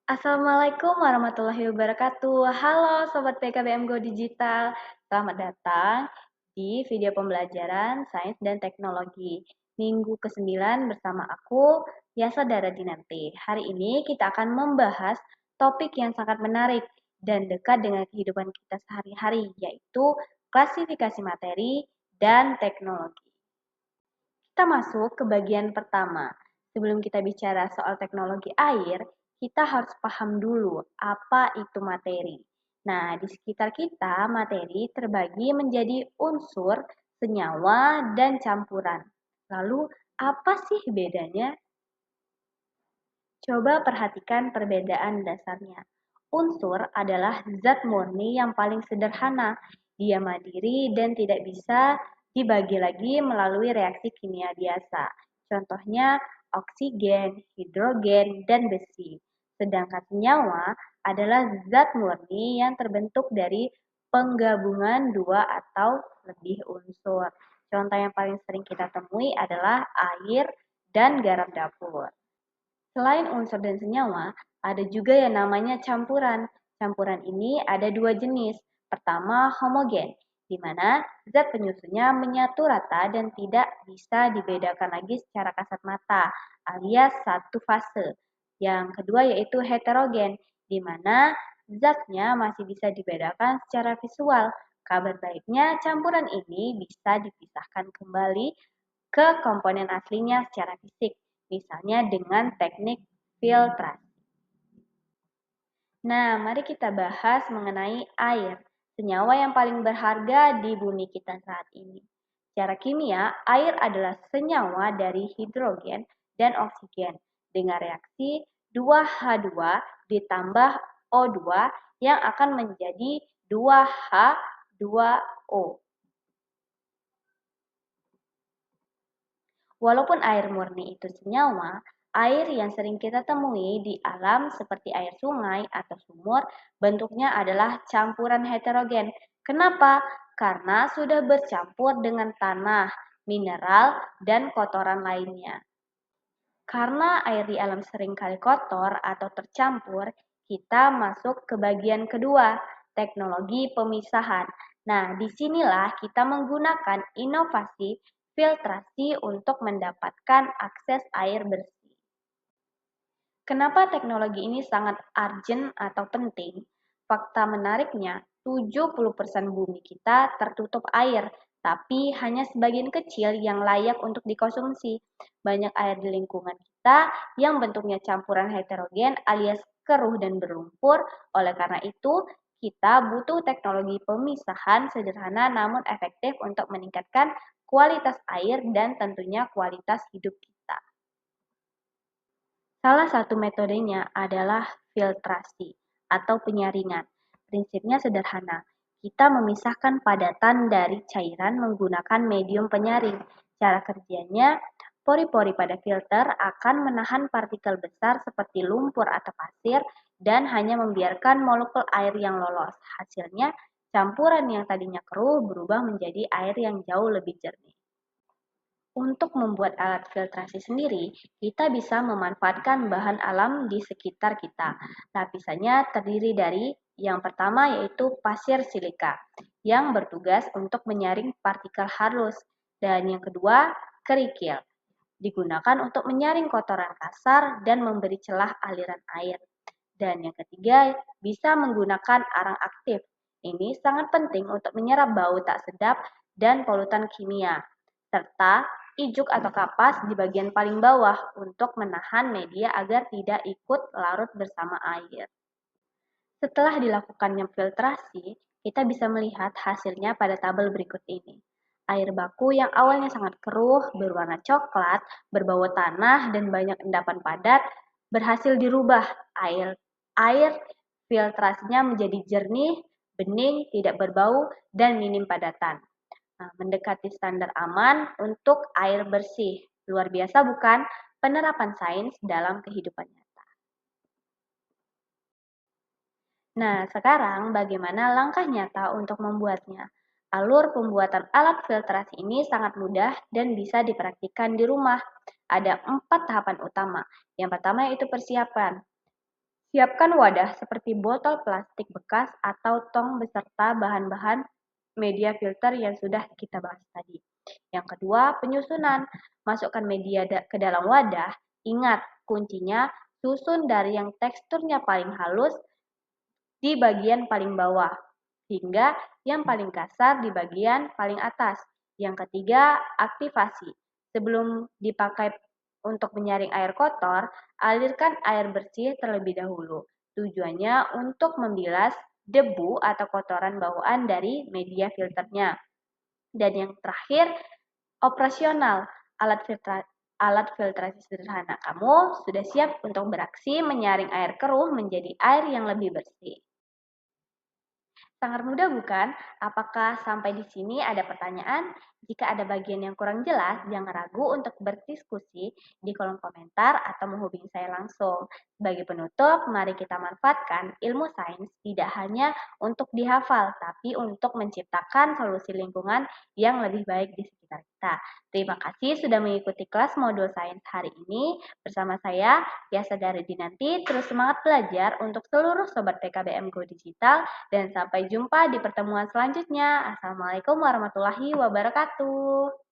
Assalamualaikum warahmatullahi wabarakatuh. Halo Sobat PKBM Go Digital. Selamat datang di video pembelajaran Sains dan Teknologi. Minggu ke-9 bersama aku, Yasa Dara Dinanti. Hari ini kita akan membahas topik yang sangat menarik dan dekat dengan kehidupan kita sehari-hari, yaitu klasifikasi materi dan teknologi. Kita masuk ke bagian pertama. Sebelum kita bicara soal teknologi air, kita harus paham dulu apa itu materi. Nah, di sekitar kita, materi terbagi menjadi unsur, senyawa, dan campuran. Lalu, apa sih bedanya? Coba perhatikan perbedaan dasarnya. Unsur adalah zat murni yang paling sederhana. Dia mandiri dan tidak bisa dibagi lagi melalui reaksi kimia biasa. Contohnya oksigen, hidrogen, dan besi. Sedangkan senyawa adalah zat murni yang terbentuk dari penggabungan dua atau lebih unsur. Contoh yang paling sering kita temui adalah air dan garam dapur. Selain unsur dan senyawa, ada juga yang namanya campuran. Campuran ini ada dua jenis. Pertama, homogen, di mana zat penyusunnya menyatu rata dan tidak bisa dibedakan lagi secara kasat mata, alias satu fase. Yang kedua yaitu heterogen, di mana zatnya masih bisa dibedakan secara visual. Kabar baiknya, campuran ini bisa dipisahkan kembali ke komponen aslinya secara fisik, misalnya dengan teknik filtrasi. Nah, mari kita bahas mengenai air, senyawa yang paling berharga di bumi kita saat ini. Secara kimia, air adalah senyawa dari hidrogen dan oksigen dengan reaksi 2H2 ditambah O2 yang akan menjadi 2H2O. Walaupun air murni itu senyawa, air yang sering kita temui di alam seperti air sungai atau sumur bentuknya adalah campuran heterogen. Kenapa? Karena sudah bercampur dengan tanah, mineral, dan kotoran lainnya. Karena air di alam seringkali kotor atau tercampur, kita masuk ke bagian kedua, teknologi pemisahan. Nah, disinilah kita menggunakan inovasi filtrasi untuk mendapatkan akses air bersih. Kenapa teknologi ini sangat urgent atau penting? Fakta menariknya, 70% bumi kita tertutup air, tapi hanya sebagian kecil yang layak untuk dikonsumsi. Banyak air di lingkungan kita yang bentuknya campuran heterogen alias keruh dan berlumpur. Oleh karena itu, kita butuh teknologi pemisahan sederhana namun efektif untuk meningkatkan kualitas air dan tentunya kualitas hidup kita. Salah satu metodenya adalah filtrasi atau penyaringan. Prinsipnya sederhana. Kita memisahkan padatan dari cairan menggunakan medium penyaring. Cara kerjanya, pori-pori pada filter akan menahan partikel besar seperti lumpur atau pasir dan hanya membiarkan molekul air yang lolos. Hasilnya, campuran yang tadinya keruh berubah menjadi air yang jauh lebih jernih. Untuk membuat alat filtrasi sendiri, kita bisa memanfaatkan bahan alam di sekitar kita. Lapisannya terdiri dari yang pertama yaitu pasir silika, yang bertugas untuk menyaring partikel halus, dan yang kedua kerikil, digunakan untuk menyaring kotoran kasar dan memberi celah aliran air. Dan yang ketiga bisa menggunakan arang aktif. Ini sangat penting untuk menyerap bau tak sedap dan polutan kimia, serta ijuk atau kapas di bagian paling bawah untuk menahan media agar tidak ikut larut bersama air. Setelah dilakukannya filtrasi, kita bisa melihat hasilnya pada tabel berikut ini. Air baku yang awalnya sangat keruh, berwarna coklat, berbau tanah, dan banyak endapan padat, berhasil dirubah. Air filtrasinya menjadi jernih, bening, tidak berbau, dan minim padatan. Nah, mendekati standar aman untuk air bersih. Luar biasa bukan? Penerapan sains dalam kehidupan nyata. Nah, sekarang bagaimana langkah nyata untuk membuatnya? Alur pembuatan alat filtrasi ini sangat mudah dan bisa dipraktikkan di rumah. Ada 4 tahapan utama. Yang pertama yaitu persiapan. Siapkan wadah seperti botol plastik bekas atau tong beserta bahan-bahan media filter yang sudah kita bahas tadi. Yang kedua, penyusunan. Masukkan media ke dalam wadah. Ingat, kuncinya susun dari yang teksturnya paling halus di bagian paling bawah, hingga yang paling kasar di bagian paling atas. Yang ketiga, aktivasi. Sebelum dipakai untuk menyaring air kotor, alirkan air bersih terlebih dahulu. Tujuannya untuk membilas debu atau kotoran bawaan dari media filternya. Dan yang terakhir, operasional. Alat filtrasi sederhana kamu sudah siap untuk beraksi menyaring air keruh menjadi air yang lebih bersih. Sangat mudah bukan? Apakah sampai di sini ada pertanyaan? Jika ada bagian yang kurang jelas, jangan ragu untuk berdiskusi di kolom komentar atau menghubungi saya langsung. Sebagai penutup, mari kita manfaatkan ilmu sains tidak hanya untuk dihafal, tapi untuk menciptakan solusi lingkungan yang lebih baik di sekitar kita. Terima kasih sudah mengikuti kelas modul sains hari ini bersama saya, Yasa Dinanti. Terus semangat belajar untuk seluruh Sobat PKBM Go Digital dan sampai jumpa di pertemuan selanjutnya. Assalamualaikum warahmatullahi wabarakatuh.